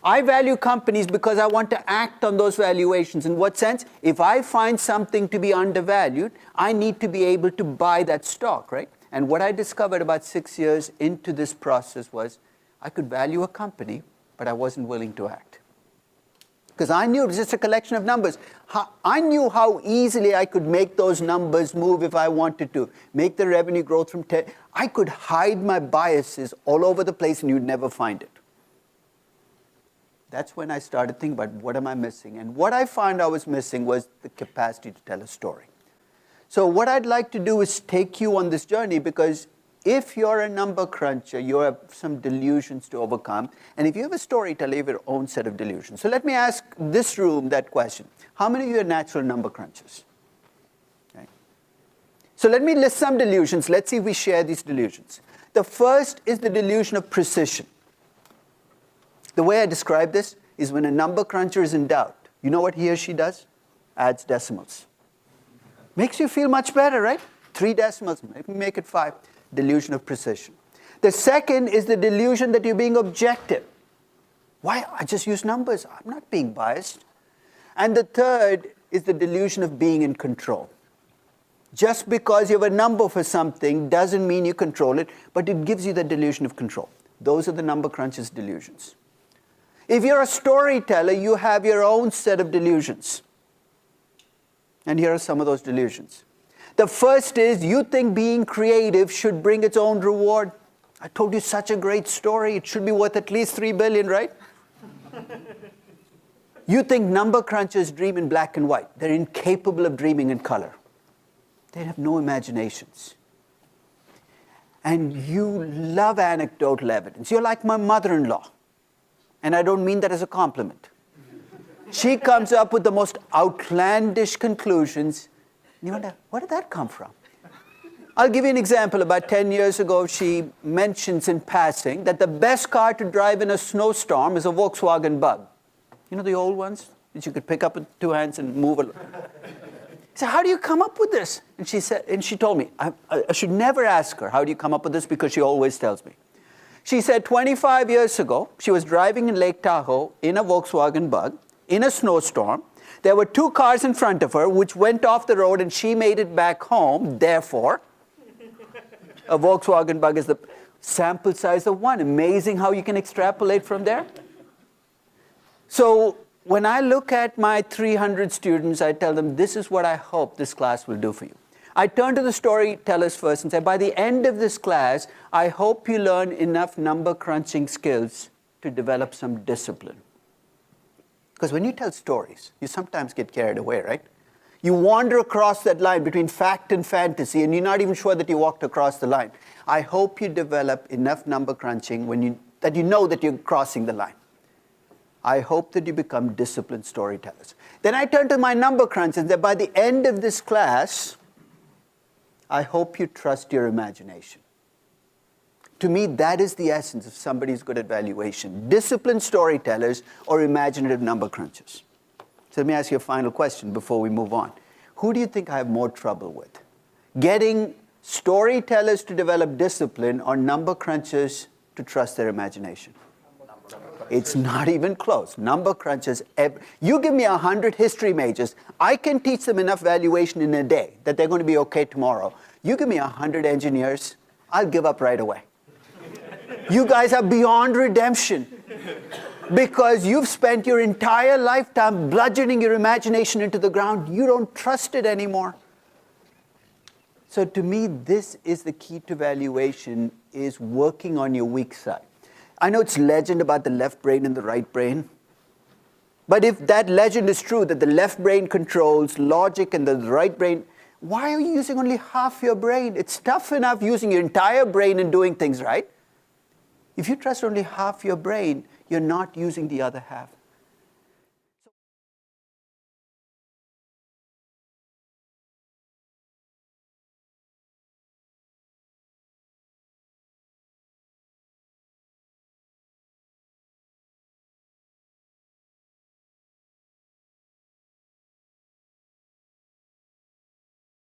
I value companies because I want to act on those valuations. In what sense? If I find something to be undervalued, I need to be able to buy that stock, right? And what I discovered about 6 years into this process was I could value a company, but I wasn't willing to act. Because I knew it was just a collection of numbers. I knew how easily I could make those numbers move if I wanted to. Make the revenue growth from 10. I could hide my biases all over the place and you'd never find it. That's when I started thinking about what am I missing? And what I found I was missing was the capacity to tell a story. So what I'd like to do is take you on this journey, because if you're a number cruncher, you have some delusions to overcome. And if you have a storyteller, you have your own set of delusions. So let me ask this room that question. How many of you are natural number crunchers? Okay. So let me list some delusions. Let's see if we share these delusions. The first is the delusion of precision. The way I describe this is when a number cruncher is in doubt, you know what he or she does? Adds decimals. Makes you feel much better, right? 3 decimals, maybe make it 5. Delusion of precision. The second is the delusion that you're being objective. Why? I just use numbers. I'm not being biased. And the third is the delusion of being in control. Just because you have a number for something doesn't mean you control it, but it gives you the delusion of control. Those are the number crunchers' delusions. If you're a storyteller, you have your own set of delusions. And here are some of those delusions. The first is you think being creative should bring its own reward. I told you such a great story. It should be worth at least $3 billion, right? You think number crunchers dream in black and white. They're incapable of dreaming in color. They have no imaginations. And you love anecdotal evidence. You're like my mother-in-law. And I don't mean that as a compliment. She comes up with the most outlandish conclusions. You wonder, where did that come from? I'll give you an example. About 10 years ago, she mentions in passing that the best car to drive in a snowstorm is a Volkswagen Bug. You know the old ones that you could pick up with 2 hands and move along? So how do you come up with this? And she told me, I should never ask her, how do you come up with this? Because she always tells me. She said 25 years ago, she was driving in Lake Tahoe in a Volkswagen Bug in a snowstorm. There were 2 cars in front of her which went off the road and she made it back home. Therefore, a Volkswagen Bug is the sample size of 1. Amazing how you can extrapolate from there. So when I look at my 300 students, I tell them, this is what I hope this class will do for you. I turn to the storytellers first and say, by the end of this class, I hope you learn enough number crunching skills to develop some discipline. Because when you tell stories, you sometimes get carried away, right? You wander across that line between fact and fantasy, and you're not even sure that you walked across the line. I hope you develop enough number crunching that you know that you're crossing the line. I hope that you become disciplined storytellers. Then I turn to my number crunch and say, by the end of this class, I hope you trust your imagination. To me, that is the essence of somebody who's good at valuation. Disciplined storytellers or imaginative number crunchers. So let me ask you a final question before we move on. Who do you think I have more trouble with? Getting storytellers to develop discipline or number crunchers to trust their imagination? It's not even close. Number crunchers, you give me 100 history majors, I can teach them enough valuation in a day that they're going to be okay tomorrow. You give me 100 engineers, I'll give up right away. You guys are beyond redemption because you've spent your entire lifetime bludgeoning your imagination into the ground. You don't trust it anymore. So to me, this is the key to valuation, is working on your weak side. I know it's legend about the left brain and the right brain. But if that legend is true, that the left brain controls logic and the right brain, why are you using only half your brain? It's tough enough using your entire brain and doing things right. If you trust only half your brain, you're not using the other half.